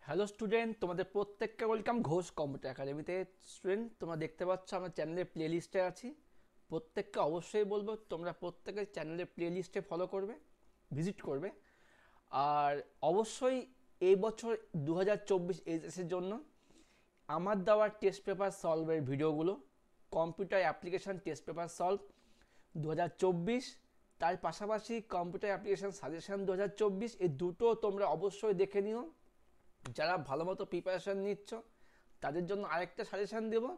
Hello student, তোমাদের প্রত্যেককে welcome Ghosh computer একাডেমিতে। স্টুডেন্ট, তোমরা দেখতে পাচ্ছ আমরা চ্যানেলের প্লে লিস্টে আছি। প্রত্যেককে অবশ্যই বলবো তোমরা প্রত্যেকের চ্যানেলের প্লে লিস্টে ফলো করবে, ভিজিট করবে। আর অবশ্যই এই বছর 2024 এইচএসের জন্য আমার দেওয়া টেস্ট পেপার সলভের ভিডিওগুলো, computer application test paper solve 2024, তার পাশাপাশি কম্পিউটার অ্যাপ্লিকেশান সাজেশান 2024, এই দুটো তোমরা অবশ্যই দেখে নিও। যারা ভালো মতো প্রিপারেশান নিচ্ছ তাদের জন্য আরেকটা সাজেশান দেবো,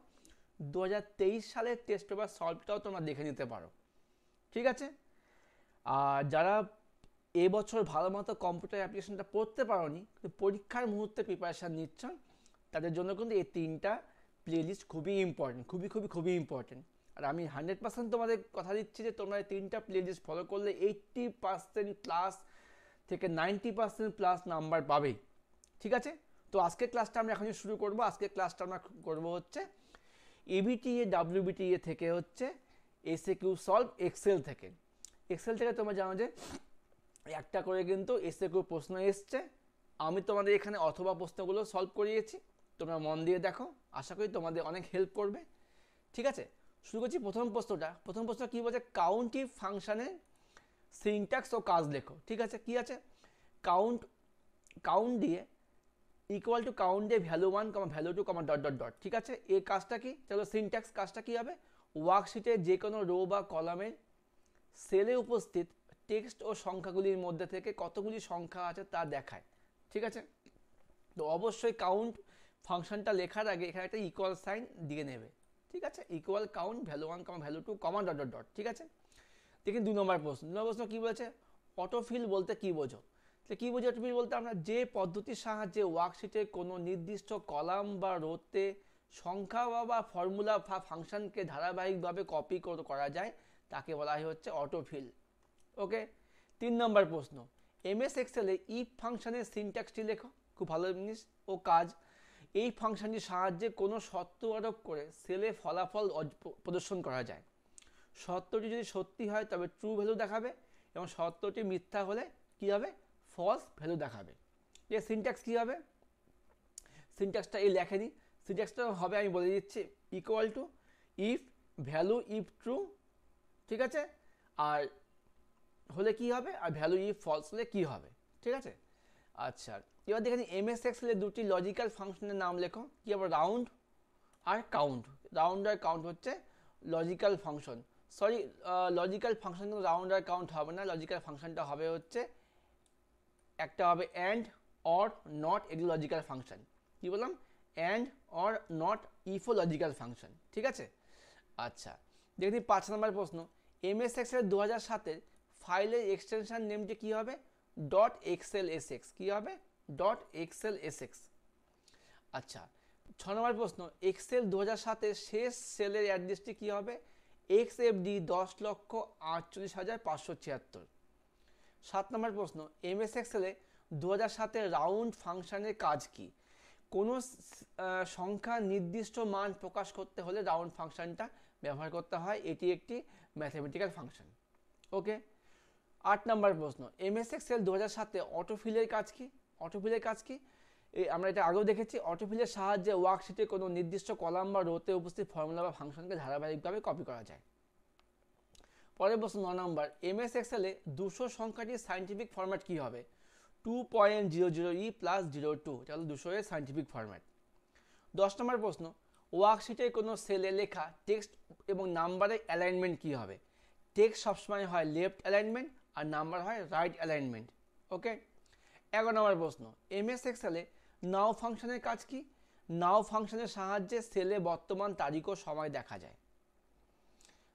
2023 সালের টেস্ট পেপার সলভটাও তোমরা দেখে নিতে পারো, ঠিক আছে? আর যারা এবছর ভালো মতো কম্পিউটার অ্যাপ্লিকেশনটা পড়তে পারোনি, পরীক্ষার মুহূর্তে প্রিপারেশান নিচ্ছ, তাদের জন্য কিন্তু এই তিনটা প্লেলিস্ট খুবই ইম্পর্টেন্ট, খুবই খুবই খুবই ইম্পর্টেন্ট। আর আমি 100% তোমাদের কথা দিচ্ছি যে তোমরা এই তিনটা প্লেলিস্ট ফলো করলে 80% প্লাস থেকে 90% প্লাস নাম্বার পাবেই, ঠিক আছে? তো আজকের ক্লাসটা আমরা এখন শুরু করব। আজকের ক্লাসটা আমরা করব হচ্ছে এবিটিএ ডাব্লিউবিটিএ থেকে, হচ্ছে এসএকিউ সলভ এক্সেল থেকে। এক্সেল থেকে তোমরা জানো যে একটা করে কিন্তু এসএকিউ প্রশ্ন এসছে। আমি তোমাদের এখানে অথবা প্রশ্নগুলো সলভ করিয়েছি, তোমরা মন দিয়ে দেখো, আশা করি তোমাদের অনেক হেল্প করবে, ঠিক আছে? শুরু করছি প্রথম প্রশ্নটা। প্রথম প্রশ্ন কী বলছে, কাউন্টিভ ফাংশনের সিনট্যাক্স ও কাজ লেখো, ঠিক আছে? কি আছে, কাউন্ট কাউন্ট দিয়ে ইকুয়াল টু কাউন্ট দিয়ে value 1, value 2, dot dot dot, ঠিক আছে? এই কাজটা কি, চলো সিনট্যাক্স কাজটা কি হবে, ওয়ার্কশিটে যে কোনো রো বা কলামের সেলে উপস্থিত টেক্সট ও সংখ্যাগুলির মধ্যে থেকে কতগুলি সংখ্যা আছে তা দেখায়, ঠিক আছে? তো অবশ্যই কাউন্ট ফাংশনটা লেখার আগে এখানে একটা ইকুয়াল সাইন দিয়ে নেবে, ঠিক আছে? Equal count value 1, value 2, dot dot dot, ঠিক আছে? দেখুন 2 নম্বর প্রশ্ন। 2 নম্বর প্রশ্ন কী বলেছে, অটোফিল বলতে কী বোঝো? তাহলে কী বোঝো অটোফিল বলতে, আমরা যে পদ্ধতির সাহায্যে ওয়ার্কশিটে কোনো নির্দিষ্ট কলাম বা রোতে সংখ্যা বা ফর্মুলা বা ফাংশনকে ধারাবাহিকভাবে কপি করা যায় তাকে বলা হয় হচ্ছে অটোফিল। ওকে। 3 নম্বর প্রশ্ন, এমএস এক্সেলে ইফ ফাংশনের সিনট্যাক্সটি লেখো। খুব ভালো জিনিস ও কাজ। এই ফাংশনটির সাহায্যে কোনো শর্ত আরোপ করে সেলে ফলাফল প্রদর্শন করা যায়। শর্তটি যদি সত্যি হয় তবে ট্রু ভ্যালু দেখাবে, এবং শর্তটি মিথ্যা হলে কী হবে, ফলস ভ্যালু দেখাবে। এর সিনট্যাক্স কী হবে, সিনট্যাক্সটা এই লেখেনি, সিনট্যাক্সটা হবে আমি বলে দিচ্ছি, equal to if value if true, ঠিক আছে? আর হলে কি হবে, আর ভ্যালু ইফ ফলস হলে কী হবে, ঠিক আছে? আচ্ছা, এবার দেখেন এমএস এক্সেলের দুটি লজিক্যাল ফাংশনের নাম লেখো। কি হবে, রাউন্ড আর কাউন্ট। রাউন্ড আর কাউন্ট হচ্ছে logical function. Sorry, logical function কিন্তু রাউন্ড আর কাউন্ট হবে না। লজিক্যাল ফাংশনটা হবে হচ্ছে একটা হবে অ্যান্ড, অর, নট, এগুলো লজিক্যাল ফাংশন। কি বললাম, অ্যান্ড, অর, নট, ইফও লজিক্যাল ফাংশন, ঠিক আছে? আচ্ছা, দেখি 5 নম্বর প্রশ্ন, এমএস এক্সেল 2007-এর ফাইলের এক্সটেনশন নেমটি কী হবে, ডট এক্সেল এসএক্স। কী হবে, ডট এক্সেল এসএক্স। আচ্ছা, 6 নম্বর প্রশ্ন, এক্সেল 2007-এর শেষ সেলের অ্যাড্রেসটি কী হবে, XFD 10,48,576। 7 নম্বর প্রশ্ন, এমএস এক্সেলে 2007-এর রাউন্ড ফাংশনের কাজ কি? কোনো সংখ্যা নির্দিষ্ট মান প্রকাশ করতে হলে রাউন্ড ফাংশনটা ব্যবহার করতে হয়, এটি একটি ম্যাথমেটিক্যাল ফাংশন। ওকে। 8 নম্বর প্রশ্ন, এমএস এক্সেল 2007-এ অটোফিলের কাজ কি? অটোফিলের কাজ কি, আমরা এটা আগেও দেখেছি। অটোফিলের সাহায্যে ওয়ার্কশিটে কোনো নির্দিষ্ট কলাম বা রোতে উপস্থিত ফর্মুলা বা ফাংশনকে ধারাবাহিকভাবে কপি করা যায়। পরের প্রশ্ন 9 নম্বর, এমএস এক্সেলে 200 সংখ্যাটির সাইন্টিফিক ফরম্যাট কী হবে? 2.00E প্লাস 02, এটা হলো 200 এর সাইন্টিফিক ফরম্যাট। 10 নম্বর প্রশ্ন, ওয়ার্কশিটে কোনো সেলে লেখা টেক্সট এবং নাম্বারের অ্যালাইনমেন্ট কী হবে? টেক্সট সবসময় হয় লেফট অ্যালাইনমেন্ট আর নাম্বার হয় রাইট অ্যালাইনমেন্ট। ওকে। 11 নম্বর প্রশ্ন, এমএস এক্সেলে নাও ফাংশনের কাজ কি? নাও ফাংশনের সাহায্যে সেলে বর্তমান তারিখ ও সময় দেখা যায়।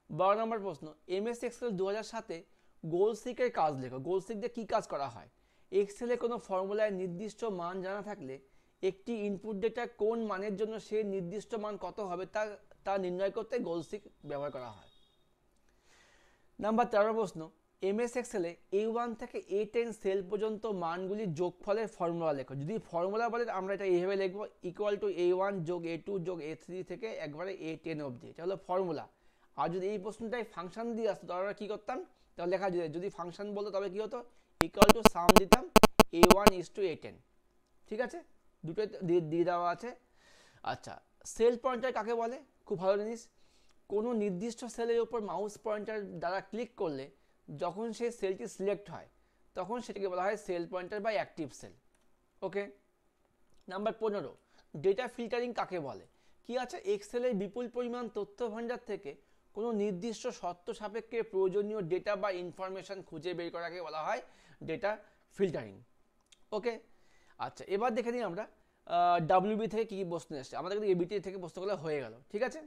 12 নম্বর প্রশ্ন, এমএস এক্সেল 2007-এ গোলসিকের কাজ লেখো। গোলসিক দিয়ে কী কাজ করা হয়? এক্সেলে কোনো ফর্মুলায় নির্দিষ্ট মান জানা থাকলে একটি ইনপুট ডেটা কোন মানের জন্য সে নির্দিষ্ট মান কত হবে তা নির্ণয় করতে গোলসিক ব্যবহার করা হয়। নাম্বার 13 প্রশ্ন, এমএস এক্সেলে A1 থেকে A10 সেল পর্যন্ত মানগুলির যোগফলের ফর্মুলা লেখো। যদি ফর্মুলা বলে আমরা এটা এইভাবে লিখবো, ইকুয়াল টু A1 যোগ A2 যোগ A3 থেকে একবারে A10 অবধি, এটা হলো ফর্মুলা। আর যদি এই প্রশ্নটাই ফাংশন দিয়ে আসতো তাহলে আমরা কী করতাম, তাহলে লেখা যেত, যদি ফাংশন বলতো তবে কী হতো, ইকুয়াল টু সাম দিতাম A1 is to A10, ঠিক আছে? দুটোই দিয়ে দেওয়া আছে। আচ্ছা, সেল পয়েন্টার কাকে বলে? খুব ভালো জিনিস। কোনো নির্দিষ্ট সেলের উপর মাউস পয়েন্টার দ্বারা ক্লিক করলে যখন সেই সেলটি সিলেক্ট হয় তখন সেটাকে বলা হয় সেল পয়েন্টার বা অ্যাক্টিভ সেল। ওকে। নাম্বার 15, ডেটা ফিল্টারিং কাকে বলে? কি আছে, এক্সেলের বিপুল পরিমাণ তথ্য ভাণ্ডার থেকে কোনো নির্দিষ্ট শর্ত সাপেক্ষে প্রয়োজনীয় ডেটা বা ইনফরমেশন খুঁজে বের করাকে বলা হয় ডেটা ফিল্টারিং। ওকে। আচ্ছা, এবার দেখে নিই আমরা ডাব্লিউবি থেকে কী কী প্রশ্ন এসছে। আমাদের কিন্তু এবিটি থেকে প্রশ্নগুলো হয়ে গেল, ঠিক আছে।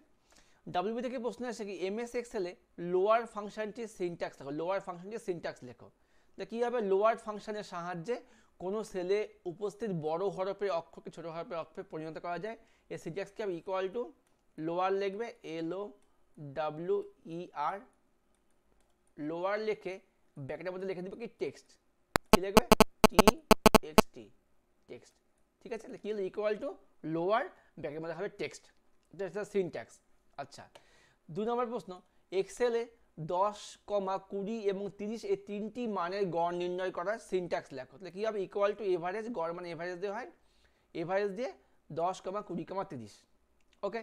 ডাব্লিউবি থেকে প্রশ্ন এসেছে কি, এমএস এক্সেলে লোয়ার ফাংশনটির সিনট্যাক্স লেখো, লোয়ার ফাংশনটির সিনট্যাক্স লেখো। তো কী হবে, লোয়ার ফাংশনের সাহায্যে কোনো সেলে উপস্থিত বড় হরফের অক্ষরকে ছোটো হরফের অক্ষরে পরিণত করা যায়। এর সিনট্যাক্স কি হবে, ইকুয়াল টু লোয়ার লিখবে LOWER, লোয়ার লিখে ব্র্যাকেটের মধ্যে লিখে দিবে কি টেক্সট, কী লিখবে TXT, টেক্সট, ঠিক আছে। কি হলো, ইকুয়াল টু লোয়ার ব্র্যাকেটের মধ্যে হবে টেক্সট, এটা হচ্ছে সিনট্যাক্স। আচ্ছা, 2 নম্বর প্রশ্ন, এক্সেলে 10, 20 এবং 30 এই তিনটি মানের গড় নির্ণয় করার সিনট্যাক্স লেখো। তাহলে কী হবে, ইকুয়াল টু এভারেজ, গড় মানে এভারেজ দিয়ে হয়, এভারেজ দিয়ে 10, 20, 30। ওকে।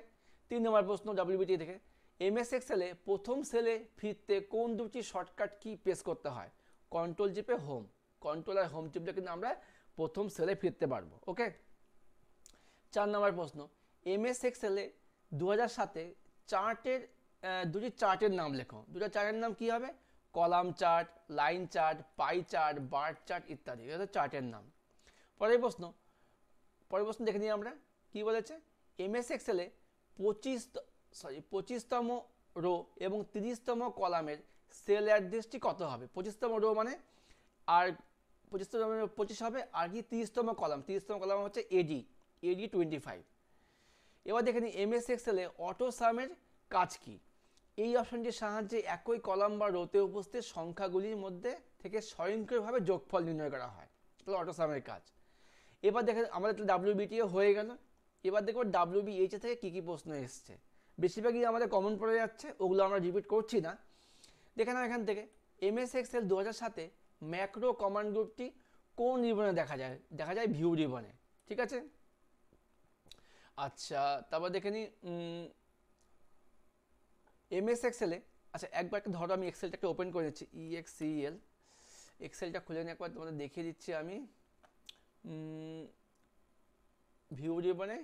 3 নম্বর প্রশ্ন ডাব্লিউবিটি থেকে, এমএস এক্সেলে প্রথম সেলে ফিরতে কোন দুটি শর্টকাট কি প্রেস করতে হয়? কন্ট্রোল চিপে হোম, কন্ট্রোল আর হোম চিপলে কিন্তু আমরা প্রথম সেলে ফিরতে পারবো। ওকে। 4 নম্বর প্রশ্ন, এমএস এক্সেলে 2007-এ চার্টের দুটি চার্টের নাম লেখো। দুটো চার্টের নাম কি হবে, column chart, line chart, pie chart, bar chart ইত্যাদি, এটা চার্টের নাম। পরের প্রশ্ন দেখে নিই আমরা কি বলেছে, এমএস এক্সেলে 25তম রো এবং 30তম কলামের সেল অ্যাড্রেসটি কত হবে? 25তম রো মানে আর 25 হবে, আর কি 30তম কলাম হচ্ছে AD 25। এবার দেখে নিই এমএস এক্সেলে অটো সামের কাজ কি? এই অপশনটির সাহায্যে একই কলাম বা রোতে উপস্থিত সংখ্যাগুলির মধ্যে থেকে স্বয়ংক্রিয়ভাবে যোগফল নির্ণয় করা হয়, তাহলে অটো সামের কাজ। এবার দেখেন আমাদের ডাব্লিউবিটিও হয়ে গেল। এবার দেখব ডাব্লিউবিএইচ থেকে কী কী প্রশ্ন এসছে। বেশিরভাগই আমাদের কমন পড়ে যাচ্ছে, ওগুলো আমরা রিপিট করছি না। দেখে নাও এখান থেকে, এমএস এক্সেল 2007-এ ম্যাক্রো কমান্ড গ্রুপটি কোন রিবনে দেখা যায়? দেখা যায় ভিউ রিবনে, ঠিক আছে। আচ্ছা, তারপর দেখে নিই এমএস এক্সেলে, আচ্ছা একবার ধরো আমি এক্সেলটাকে ওপেন করে নিচ্ছি, EXCL এক্সেলটা খুলে নিয়ে একবার তোমাদের দেখিয়ে দিচ্ছি আমি। ভিউ রিবনে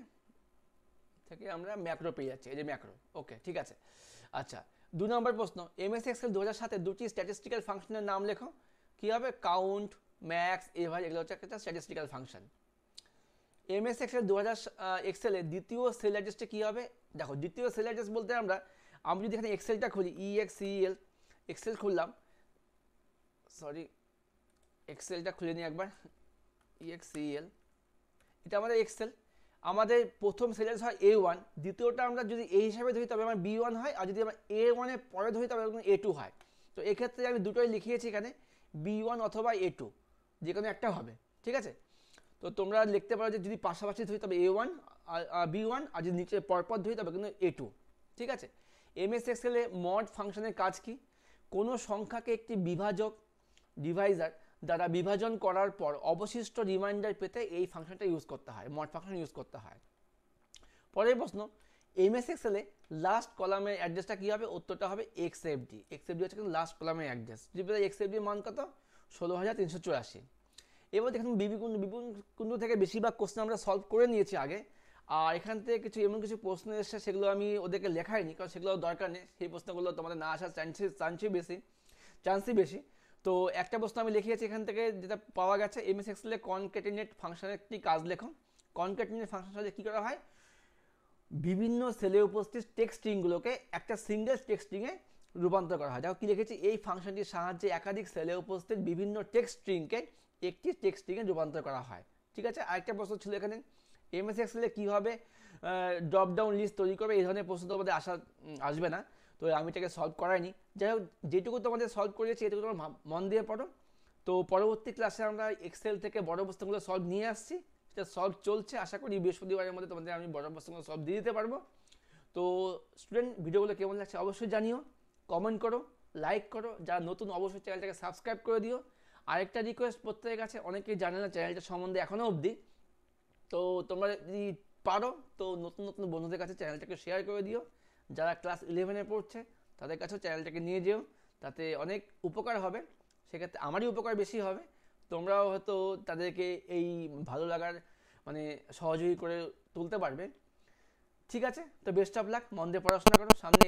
থেকে আমরা ম্যাক্রো পেয়ে যাচ্ছি, এই যে ম্যাক্রো। ওকে, ঠিক আছে। আচ্ছা, 2 নম্বর প্রশ্ন, এমএস এক্সেল 2007-এ দুটি স্ট্যাটিস্টিক্যাল ফাংশনের নাম লেখো। কী হবে, কাউন্ট, ম্যাক্স, এভারেজ, এগুলো হচ্ছে একটা স্ট্যাটিস্টিক্যাল ফাংশন। এমএস এক্সেল 2000 এক্সেলে দ্বিতীয় সেল অ্যাড্রেসটা কী হবে? দেখো, দ্বিতীয় সেল অ্যাড্রেস বলতে আমি যদি এখানে এক্সেলটা খুলি, EXCL এক্সেল খুললাম, এক্সেলটা খুলে নিই একবার, EXCL, এটা আমাদের এক্সেল। আমাদের প্রথম সেল অ্যাড্রেস হয় A1, দ্বিতীয়টা আমরা যদি এই হিসাবে ধরি তবে আমার B1 হয়, আর যদি আমরা A1-এর পরে ধরি তবে A2 হয়। তো এক্ষেত্রে আমি দুটোই লিখিয়েছি এখানে, B1 অথবা A2, যে কোনো একটা হবে, ঠিক আছে। তো তোমরা লিখতে পারো যে যদি পাশাপাশি ধরি তবে A1 আর B1, আর যদি নিচে পরপর ধরি তবে কিন্তু A2, ঠিক আছে। এমএস এক্সেলে মড ফাংশনের কাজ কি? কোনো সংখ্যাকে একটি ডিভাইজার দ্বারা বিভাজন করার পর অবশিষ্ট রিমাইন্ডার পেতে এই ফাংশনটা ইউজ করতে হয়, মড ফাংশন ইউজ করতে হয়। পরের প্রশ্ন, এমএস এক্সেলে লাস্ট কলামের অ্যাড্রেসটা কী হবে? উত্তরটা হবে XFD হচ্ছে কিন্তু লাস্ট কলামের অ্যাড্রেস। XFD মান কত? 16384। এবার দেখুন বিবিকুণ্ডু থেকে বেশিরভাগ কোশ্চেন আমরা সলভ করে নিয়েছি আগে, আর এখান থেকে এমন কিছু প্রশ্ন এসেছে সেগুলো আমি ওদেরকে লেখাইনি, কারণ সেগুলো দরকার নেই, সেই প্রশ্নগুলো তোমাদের না আসার চান্সই বেশি। তো একটা প্রশ্ন আমি লিখিয়েছি এখান থেকে, যেটা পাওয়া গেছে, এমএস এক্সেলে কনক্যাটিনেট ফাংশনের একটি কাজ লেখো। কনক্যাটিনেট ফাংশন সাথে কী করা হয়? বিভিন্ন সেলে উপস্থিত টেক্সট স্ট্রিংগুলোকে একটা সিঙ্গেল টেক্সট স্ট্রিংয়ে রূপান্তর করা হয়। দেখো কী লিখেছি, এই ফাংশনটির সাহায্যে একাধিক সেলে উপস্থিত বিভিন্ন টেক্সট স্ট্রিংকে একটি টেক্সট স্ট্রিংয়ে রূপান্তর করা হয়, ঠিক আছে। আরেকটা প্রশ্ন ছিল এখানে, এমএস এক্সেলে কীভাবে ড্রপ ডাউন লিস্ট তৈরি করবে, এই ধরনের প্রশ্ন তোমাদের আসবে না, তো আমি এটাকে সলভ করাইনি। যাই হোক, যেটুকু তোমাদের সলভ করেছি এটুকু তোমরা মন দিয়ে পড়ো। তো পরবর্তী ক্লাসে আমরা এক্সেল থেকে বড় প্রশ্নগুলো সলভ নিয়ে আসছি, সেটা সলভ চলছে। আশা করি বৃহস্পতিবারের মধ্যে তোমাদের আমি বড় প্রশ্নগুলো সলভ দিয়ে দিতে পারবো। তো স্টুডেন্ট, ভিডিওগুলো কেমন লাগছে অবশ্যই জানিও, কমেন্ট করো, লাইক করো, যারা নতুন অবশ্যই চ্যানেলটাকে সাবস্ক্রাইব করে দিও। আরেকটা রিকোয়েস্ট প্রত্যেকের কাছে, অনেকেই জানে না চ্যানেলটা সম্বন্ধে এখনও অবধি, তো তোমরা যদি পারো তো নতুন নতুন বন্ধুদের কাছে চ্যানেলটাকে শেয়ার করে দিও। যারা ক্লাস 11-এ পড়ছে তাদের কাছেও চ্যানেলটাকে নিয়ে যেও, তাতে অনেক উপকার হবে। সেক্ষেত্রে আমারই উপকার বেশি হবে, তোমরাও হয়তো তাদেরকে এই ভালো লাগার মানে সহযোগী করে তুলতে পারবে। ঠিক আছে, তো বেস্ট অফ লাক, মন দিয়ে পড়াশোনা করো, সামনে